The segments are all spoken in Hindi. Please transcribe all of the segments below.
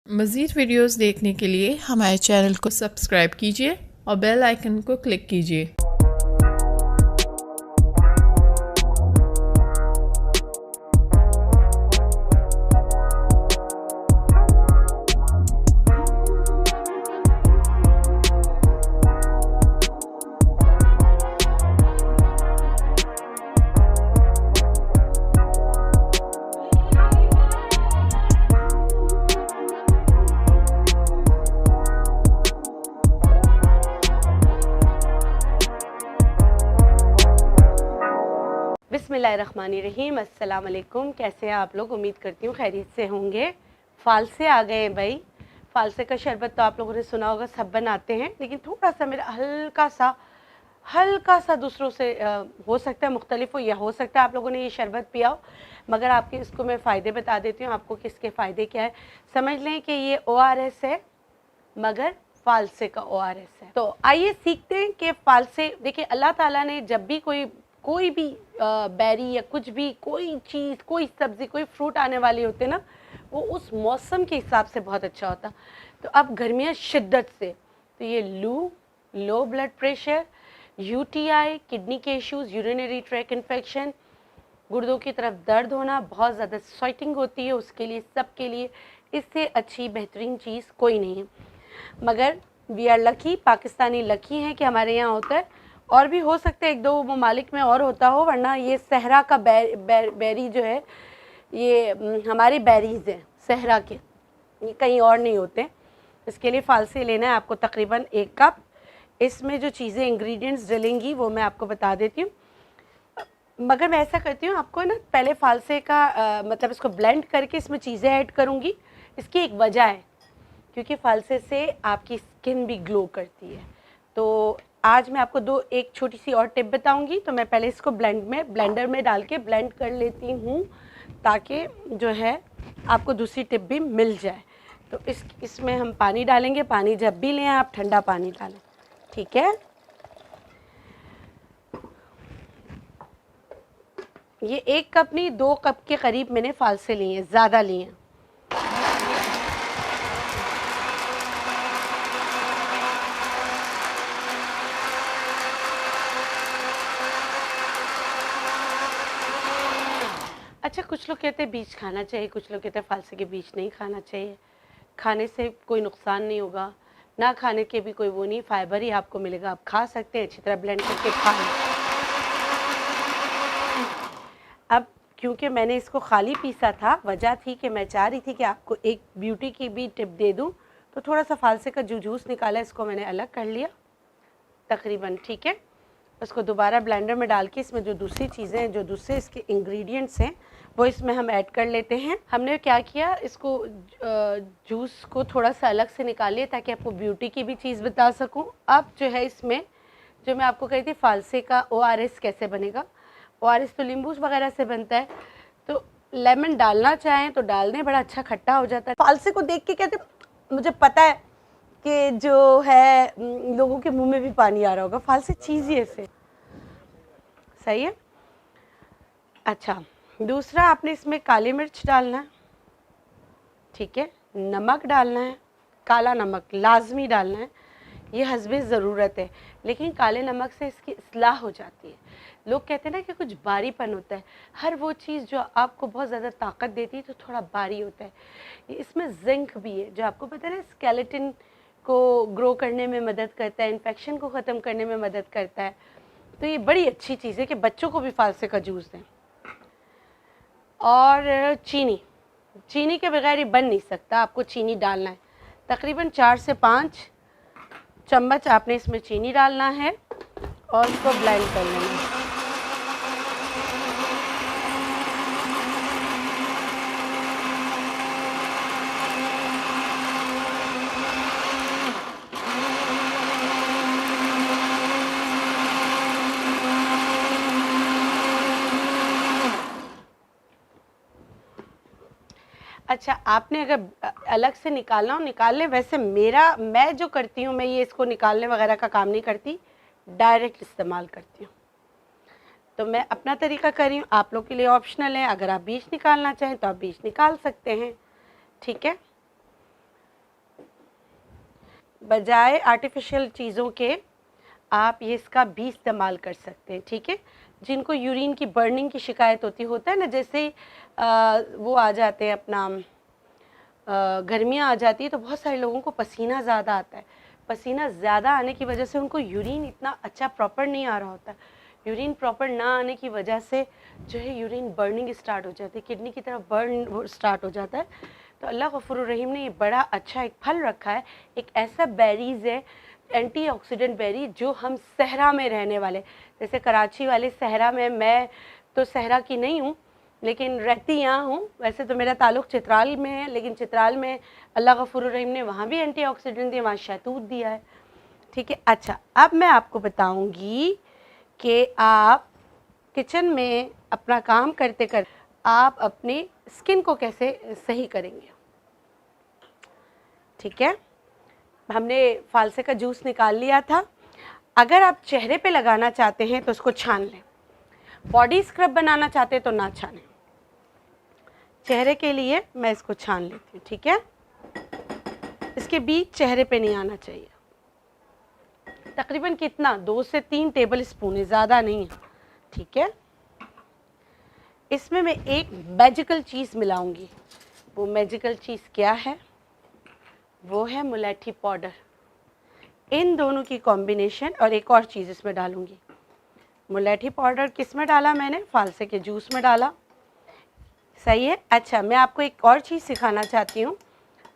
मज़ीद वीडियोस देखने के लिए हमारे चैनल को सब्सक्राइब कीजिए और बेल आइकन को क्लिक कीजिए। बिस्मिल्लाहिर्रहमानिर्रहीम। अस्सलाम वालेकुम। कैसे हैं आप लोग? उम्मीद करती हूँ खैरियत से होंगे। फ़ालसे आ गए हैं भाई। फ़ालसे का शरबत तो आप लोगों ने सुना होगा, सब बनाते हैं, लेकिन थोड़ा सा मेरा हल्का सा दूसरों से हो सकता है मुख्तलिफ हो, या हो सकता है आप लोगों ने ये शरबत पिया हो, मगर आपके इसको मैं फ़ायदे बता देती हूँ आपको कि इसके फ़ायदे क्या है। समझ लें कि ये ORS है, मगर फ़ालसे का ORS है। तो आइए सीखते हैं कि फ़ालसे, देखिए अल्लाह ताला ने जब भी कोई भी बेरी या कुछ भी, कोई चीज़, कोई सब्ज़ी, कोई फ्रूट आने वाली होते ना, वो उस मौसम के हिसाब से बहुत अच्छा होता। तो अब गर्मियाँ शिद्दत से, तो ये low blood pressure, UTI, kidney के इश्यूज़, यूरिनरी ट्रैक इन्फेक्शन, गुर्दों की तरफ दर्द होना, बहुत ज़्यादा स्वेटिंग होती है, उसके लिए, सबके लिए इससे अच्छी बेहतरीन चीज़ कोई नहीं है। मगर we are lucky, Pakistani lucky हैं कि हमारे यहाँ होता है। और भी हो सकता है एक दो ममालिक में और होता हो, वरना ये सहरा का बेरी जो है, ये हमारे बेरीज़ हैं सहरा के, ये कहीं और नहीं होते। इसके लिए फ़ालसे लेना है आपको तकरीबन 1 कप। इसमें जो चीज़ें इंग्रेडिएंट्स डलेंगी वो मैं आपको बता देती हूँ, मगर मैं ऐसा करती हूँ, आपको ना पहले फ़ालसे का मतलब इसको ब्लेंड करके इसमें चीज़ें ऐड करूँगी। इसकी एक वजह है, क्योंकि फ़ालसे से आपकी स्किन भी ग्लो करती है। तो आज मैं आपको एक छोटी सी और टिप बताऊंगी। तो मैं पहले इसको ब्लेंडर में डाल के ब्लेंड कर लेती हूँ, ताकि जो है आपको दूसरी टिप भी मिल जाए। तो इसमें हम पानी डालेंगे। पानी जब भी लें आप ठंडा पानी डालें, ठीक है। ये 1 कप नहीं, 2 कप के करीब मैंने फ़ालसे लिए हैं, ज़्यादा लिए हैं। अच्छा, कुछ लोग कहते हैं बीज खाना चाहिए, कुछ लोग कहते हैं फ़ालसे के बीज नहीं खाना चाहिए। खाने से कोई नुकसान नहीं होगा, ना खाने के भी कोई वो नहीं, फाइबर ही आपको मिलेगा, आप खा सकते हैं, अच्छी तरह ब्लेंड करके खा लें। अब क्योंकि मैंने इसको खाली पीसा था, वजह थी कि मैं चाह रही थी कि आपको एक ब्यूटी की भी टिप दे दूं, तो थोड़ा सा फ़ालसे का जो जूस निकाला इसको मैंने अलग कर लिया तकरीबन, ठीक है। उसको दोबारा ब्लेंडर में डाल के इसमें जो दूसरी चीज़ें हैं, जो दूसरे इसके इंग्रेडिएंट्स हैं, वो इसमें हम ऐड कर लेते हैं। हमने क्या किया, इसको जूस को थोड़ा सा अलग से निकाल लिया ताकि आपको ब्यूटी की भी चीज़ बता सकूं। अब जो है इसमें, जो मैं आपको कही थी फ़ालसे का ORS कैसे बनेगा, ORS तो नींबू वगैरह से बनता है, तो लेमन डालना चाहें तो डाल दें, बड़ा अच्छा खट्टा हो जाता है। फ़ालसे को देख के कहते, मुझे पता है कि जो है लोगों के मुंह में भी पानी आ रहा होगा, फ़ालसे चीज़ ही ऐसे सही है। अच्छा, दूसरा आपने इसमें काली मिर्च डालना है, ठीक है, नमक डालना है, काला नमक लाजमी डालना है, ये हस्बे ज़रूरत है, लेकिन काले नमक से इसकी इस्लाह हो जाती है। लोग कहते हैं ना कि कुछ बारीपन होता है, हर वो चीज़ जो आपको बहुत ज़्यादा ताकत देती है तो थोड़ा बारी होता है। इसमें जिंक भी है, जो आपको पता है ना, स्केलेटन को ग्रो करने में मदद करता है, इन्फेक्शन को ख़त्म करने में मदद करता है। तो ये बड़ी अच्छी चीज़ है कि बच्चों को भी फ़ालसे का जूस दें। और चीनी के बगैर ये बन नहीं सकता, आपको चीनी डालना है। तकरीबन 4 से 5 चम्मच आपने इसमें चीनी डालना है और इसको ब्लेंड कर लेना है। अच्छा, आपने अगर अलग से निकालना हो निकाल लें। वैसे मैं जो करती हूँ, मैं ये इसको निकालने वगैरह का काम नहीं करती, डायरेक्ट इस्तेमाल करती हूँ। तो मैं अपना तरीका कर रही हूँ, आप लोग के लिए ऑप्शनल है। अगर आप बीज निकालना चाहें तो आप बीज निकाल सकते हैं, ठीक है। बजाय आर्टिफिशियल चीज़ों के आप ये इसका भी इस्तेमाल कर सकते हैं, ठीक है। जिनको यूरिन की बर्निंग की शिकायत होता है ना, जैसे वो आ जाते हैं अपना गर्मियाँ आ जाती है तो बहुत सारे लोगों को पसीना ज़्यादा आता है। पसीना ज़्यादा आने की वजह से उनको यूरिन इतना अच्छा प्रॉपर नहीं आ रहा होता। यूरिन प्रॉपर ना आने की वजह से जो है यूरिन बर्निंग स्टार्ट हो जाती है, किडनी की तरफ बर्न स्टार्ट हो जाता है। तो अल्लाह गफूरुर रहीम ने ये बड़ा अच्छा एक फल रखा है, एक ऐसा बेरीज़ है एंटीऑक्सीडेंट बेरी जो हम सहरा में रहने वाले, जैसे कराची वाले सहरा में, मैं तो सहरा की नहीं हूँ लेकिन रहती यहाँ हूँ। वैसे तो मेरा ताल्लुक़ चित्राल में है, लेकिन चित्राल में अल्लाह गफूरुर रहीम ने वहाँ भी एंटीऑक्सीडेंट दिया, वहाँ शहतूत दिया है, ठीक है। अच्छा, अब मैं आपको बताऊँगी कि आप किचन में अपना काम करते करते आप अपनी स्किन को कैसे सही करेंगे, ठीक है। हमने फालसे का जूस निकाल लिया था। अगर आप चेहरे पे लगाना चाहते हैं तो उसको छान लें, बॉडी स्क्रब बनाना चाहते हैं तो ना छानें। चेहरे के लिए मैं इसको छान लेती हूँ, ठीक है। इसके बीच चेहरे पे नहीं आना चाहिए। तकरीबन कितना 2 से 3 टेबल स्पून है, ज़्यादा नहीं है, ठीक है। इसमें मैं एक मैजिकल चीज़ मिलाऊंगी। वो मैजिकल चीज़ क्या है? वो है मुलेठी पाउडर। इन दोनों की कॉम्बिनेशन, और एक और चीज़ इसमें डालूंगी। मुलेठी पाउडर किस में डाला मैंने? फालसे के जूस में डाला, सही है। अच्छा, मैं आपको एक और चीज़ सिखाना चाहती हूँ।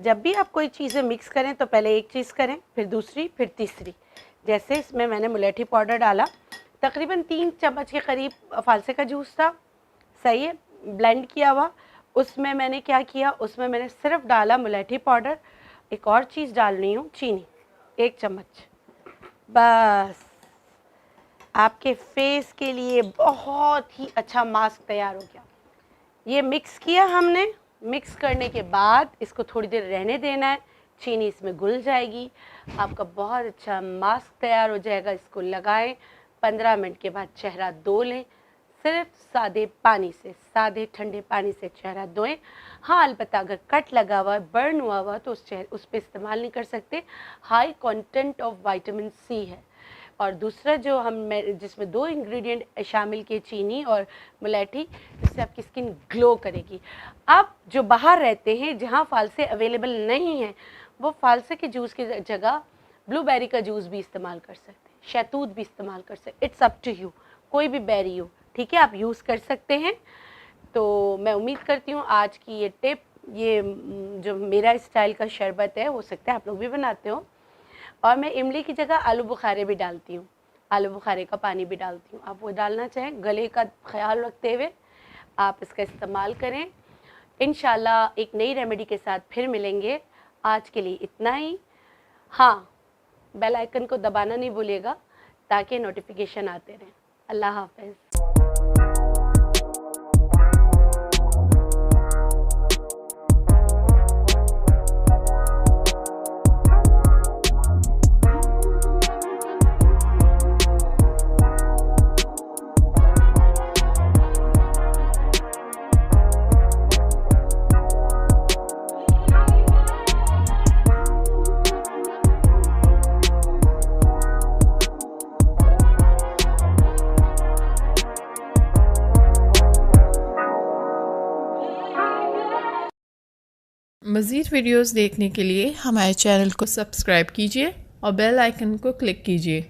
जब भी आप कोई चीज़ें मिक्स करें तो पहले एक चीज़ करें, फिर दूसरी, फिर तीसरी। जैसे इसमें मैंने मुलेठी पाउडर डाला, तकरीबन 3 चम्मच के करीब फालसे का जूस था, सही है, ब्लेंड किया हुआ। उसमें मैंने क्या किया, उसमें मैंने सिर्फ डाला मुलेठी पाउडर। एक और चीज़ डाल रही हूँ, चीनी 1 चम्मच, बस। आपके फेस के लिए बहुत ही अच्छा मास्क तैयार हो गया। ये मिक्स किया हमने, मिक्स करने के बाद इसको थोड़ी देर रहने देना है, चीनी इसमें घुल जाएगी, आपका बहुत अच्छा मास्क तैयार हो जाएगा। इसको लगाएं, 15 मिनट के बाद चेहरा धो लें, सिर्फ सादे पानी से, सादे ठंडे पानी से चेहरा धोएं। हाँ, अलबत्ता अगर कट लगा हुआ, बर्न हुआ हुआ तो उस पर इस्तेमाल नहीं कर सकते, high content of vitamin C है। और दूसरा जो जिसमें 2 इंग्रेडिएंट शामिल किए, चीनी और मुलेठी, इससे आपकी स्किन ग्लो करेगी। आप जो बाहर रहते हैं जहाँ फालसे अवेलेबल नहीं हैं, वो फालसे के जूस की जगह ब्लूबेरी का जूस भी इस्तेमाल कर सकते हैं, शहतूत भी इस्तेमाल कर सकते, इट्स अप टू यू, कोई भी बेरी हो, ठीक है, आप यूज़ कर सकते हैं। तो मैं उम्मीद करती हूँ आज की ये टिप, ये जो मेरा स्टाइल का शरबत है, हो सकता है आप लोग भी बनाते हो। और मैं इमली की जगह आलू बुखारे भी डालती हूँ, आलू बुखारे का पानी भी डालती हूँ। आप वो डालना चाहें, गले का ख्याल रखते हुए आप इसका इस्तेमाल करें। इंशाल्लाह एक नई रेमेडी के साथ फिर मिलेंगे। आज के लिए इतना ही। हाँ, बेल आइकन को दबाना नहीं भूलिएगा ताकि नोटिफिकेशन आते रहें। अल्लाह हाफ़िज़। मज़ीद वीडियोज़ देखने के लिए हमारे चैनल को सब्सक्राइब कीजिए और बेल आइकन को क्लिक कीजिए।